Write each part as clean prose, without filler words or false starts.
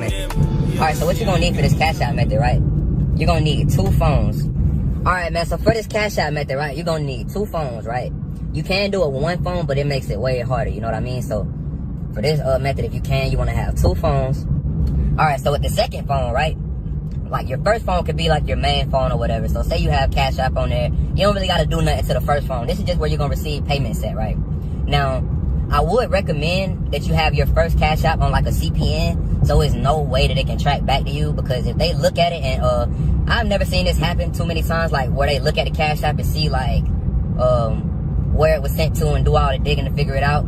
method. Alright, so what you're gonna need for this Cash App method, right? You're gonna need 2 phones. Alright, man, so for this Cash App method, right, you're gonna need 2 phones, right? You can do it with 1 phone, but it makes it way harder, you know what I mean? So for this method, if you can, you wanna have 2 phones. Alright, so with the second phone, right? Like your first phone could be like your main phone or whatever. So say you have Cash App on there, you don't really gotta do nothing to the first phone. This is just where you're gonna receive payments at, right? Now, I would recommend that you have your first Cash App on like a CPN, so there's no way that it can track back to you, because if they look at it, and I've never seen this happen too many times, like where they look at the Cash App and see like where it was sent to and do all the digging to figure it out.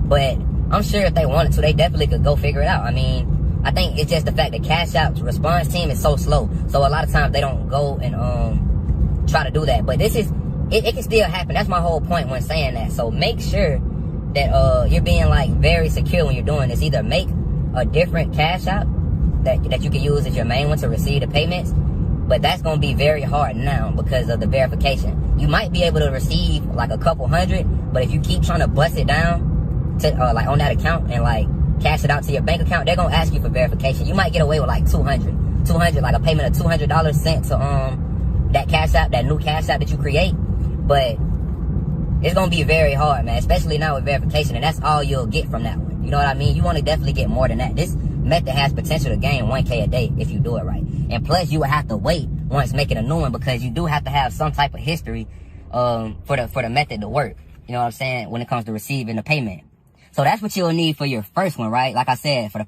But I'm sure if they wanted to, they definitely could go figure it out. I mean, I think it's just the fact that Cash App's response team is so slow, so a lot of times they don't go and try to do that. But this is, it can still happen. That's my whole point when saying that. So make sure that you're being like very secure when you're doing this. Either make a different Cash App that you can use as your main one to receive the payments, but that's going to be very hard now because of the verification. You might be able to receive like a couple hundred, but if you keep trying to bust it down to like on that account and like cash it out to your bank account, they're going to ask you for verification. You might get away with like 200, like a payment of $200 sent to that Cash App, that new Cash App that you create. But it's going to be very hard, man, especially now with verification, and that's all you'll get from that one. You know what I mean? You want to definitely get more than that. This method has potential to gain 1K a day if you do it right. And plus, you would have to wait once making a new one, because you do have to have some type of history for the method to work. You know what I'm saying? When it comes to receiving the payment. So that's what you'll need for your first one, right? Like I said, for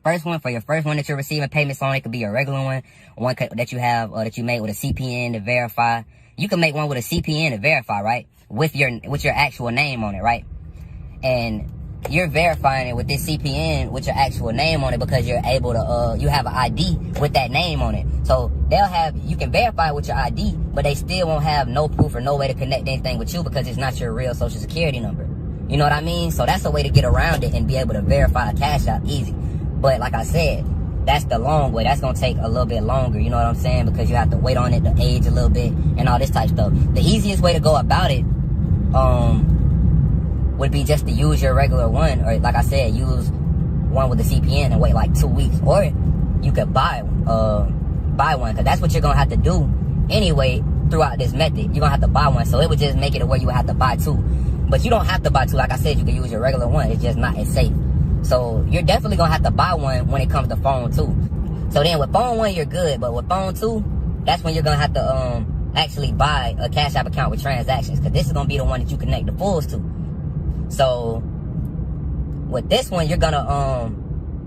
your first one that you're receiving payments on, it could be a regular one that you have, that you made with a CPN to verify. You can make one with a CPN to verify, right? With your actual name on it, right? And you're verifying it with this CPN with your actual name on it, because you're able to, you have an ID with that name on it. So you can verify with your ID, but they still won't have no proof or no way to connect anything with you, because it's not your real social security number. You know what I mean? So that's a way to get around it and be able to verify a Cash App easy. But like I said, that's the long way. That's going to take a little bit longer, you know what I'm saying? Because you have to wait on it to age a little bit and all this type stuff. The easiest way to go about it would be just to use your regular one, or like I said, use one with the CPN and wait like 2 weeks. Or you could buy one, because that's what you're going to have to do anyway throughout this method. You're going to have to buy one, so it would just make it where you would have to buy 2. But you don't have to buy 2. Like I said, you can use your regular one. It's just not as safe. So you're definitely going to have to buy one when it comes to phone 2. So then with phone 1, you're good. But with phone 2, that's when you're going to have to actually buy a Cash App account with transactions. Because this is going to be the one that you connect the fulls to. So with this one, you're going to...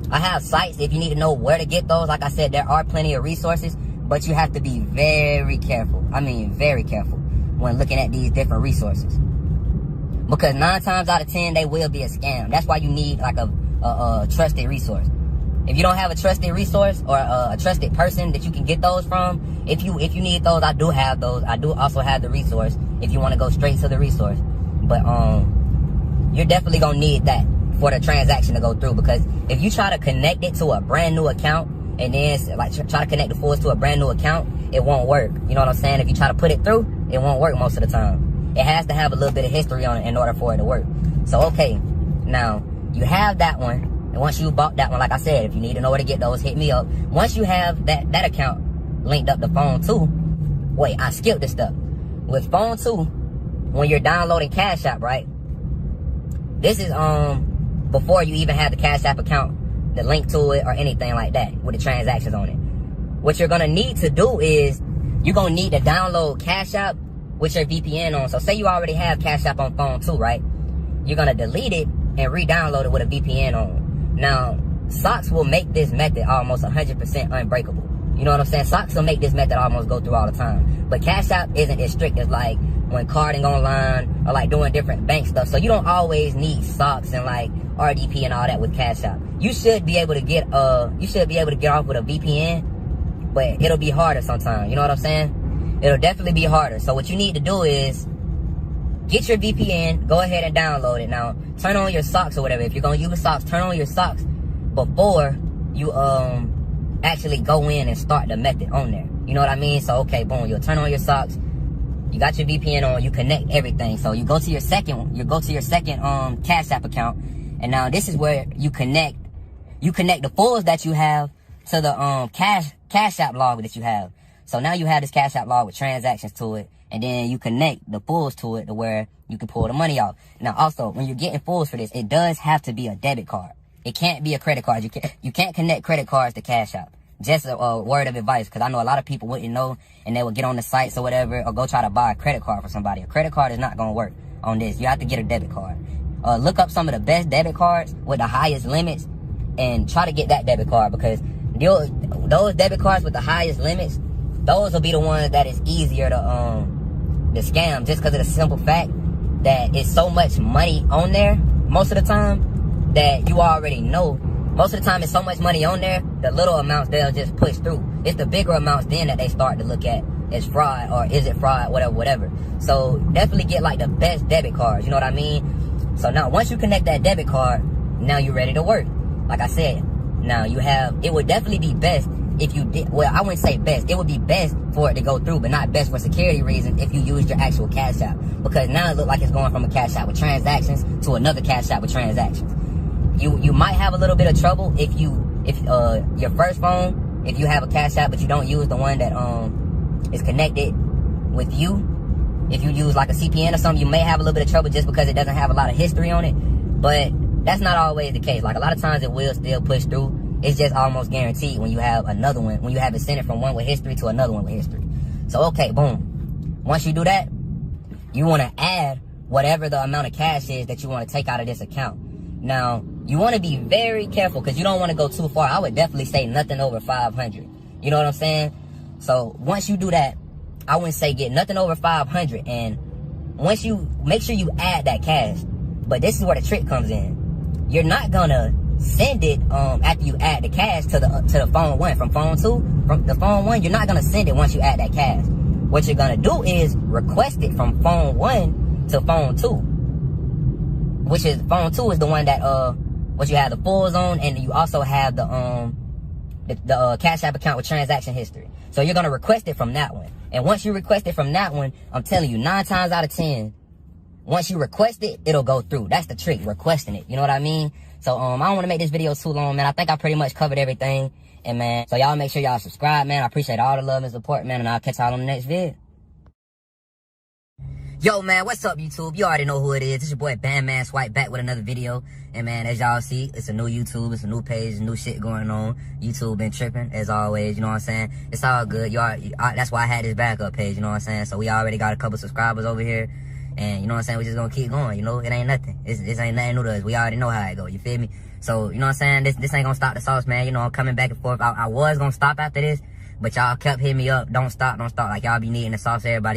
I have sites if you need to know where to get those. Like I said, there are plenty of resources. But you have to be very careful. I mean, very careful when looking at these different resources. Because 9 times out of 10, they will be a scam. That's why you need like a trusted resource. If you don't have a trusted resource or a trusted person that you can get those from, if you need those, I do have those. I do also have the resource if you want to go straight to the resource. But you're definitely gonna need that for the transaction to go through. Because if you try to connect it to a brand new account and then like try to connect the fulls to a brand new account, it won't work. You know what I'm saying? If you try to put it through, it won't work most of the time. It has to have a little bit of history on it in order for it to work. So, okay, now, you have that one. And once you bought that one, like I said, if you need to know where to get those, hit me up. Once you have that account linked up to phone 2, wait, I skipped this stuff. With phone 2, when you're downloading Cash App, right? This is before you even have the Cash App account, the link to it or anything like that with the transactions on it. What you're going to need to do is you're going to need to download Cash App with your VPN on. So say you already have Cash App on phone 2, right? You're going to delete it and re-download it with a VPN on. Now, Socks will make this method almost 100% unbreakable. You know what I'm saying? Socks will make this method almost go through all the time. But Cash App isn't as strict as like when carding online or like doing different bank stuff. So you don't always need Socks and like RDP and all that with Cash App. You should be able to get off with a VPN, but it'll be harder sometimes. You know what I'm saying? It'll definitely be harder. So what you need to do is get your VPN, go ahead and download it. Now, turn on your Socks or whatever. If you're going to use Socks, turn on your Socks before you actually go in and start the method on there. You know what I mean? So, okay, boom, you'll turn on your Socks. You got your VPN on, you connect everything. So you go to your second Cash App account. And now this is where you connect the fulls that you have to the Cashapp log that you have. So now you have this Cashapp log with transactions to it, and then you connect the pulls to it to where you can pull the money off. Now also, when you're getting pulls for this, it does have to be a debit card. It can't be a credit card. You can't connect credit cards to Cashapp. Just a word of advice, because I know a lot of people wouldn't know, and they would get on the sites or whatever, or go try to buy a credit card for somebody. A credit card is not going to work on this. You have to get a debit card. Look up some of the best debit cards with the highest limits and try to get that debit card, because those debit cards with the highest limits, those will be the ones that is easier to scam, just because of the simple fact that it's so much money on there most of the time that you already know. Most of the time, it's so much money on there, the little amounts they'll just push through. It's the bigger amounts then that they start to look at as fraud, or is it fraud, whatever. So definitely get like the best debit cards, you know what I mean? So now once you connect that debit card, now you're ready to work. Like I said, now you have, it would definitely be best if you did, well, I wouldn't say best. It would be best for it to go through, but not best for security reasons if you used your actual Cashapp. Because now it looks like it's going from a Cashapp with transactions to another Cashapp with transactions. You might have a little bit of trouble if your first phone, if you have a Cashapp but you don't use the one that is connected with you. If you use like a CPN or something, you may have a little bit of trouble just because it doesn't have a lot of history on it. But that's not always the case. Like a lot of times it will still push through. It's just almost guaranteed when you have another one, when you have it sent it from one with history to another one with history. So okay, boom. Once you do that, you want to add whatever the amount of cash is that you want to take out of this account. Now, you want to be very careful because you don't want to go too far. I would definitely say nothing over 500. You know what I'm saying? So once you do that, I wouldn't say get nothing over 500. And once you make sure you add that cash, but this is where the trick comes in. You're not gonna send it after you add the cash to the phone one. From phone two, from the phone one, you're not gonna send it once you add that cash. What you're gonna do is request it from phone one to phone two, which is phone two is the one that what you have the pulls on, and you also have the Cashapp account with transaction history. So you're gonna request it from that one. And once you request it from that one, I'm telling you, 9 times out of 10, once you request it, it'll go through. That's the trick, requesting it. You know what I mean? So I don't want to make this video too long, man. I think I pretty much covered everything. And man, so y'all make sure y'all subscribe, man. I appreciate all the love and support, man. And I'll catch y'all on the next vid. Yo, man, what's up, YouTube? You already know who it is. It's your boy, Bandman Swipe, back with another video. And, man, as y'all see, it's a new YouTube. It's a new page, new shit going on. YouTube been tripping, as always, you know what I'm saying? It's all good. That's why I had this backup page, you know what I'm saying? So we already got a couple subscribers over here. And, you know what I'm saying? We just gonna keep going, you know? It ain't nothing. This ain't nothing new to us. We already know how it go, you feel me? So, you know what I'm saying? This ain't gonna stop the sauce, man. You know, I'm coming back and forth. I was gonna stop after this, but y'all kept hitting me up. Don't stop. Like, y'all be needing the sauce, everybody.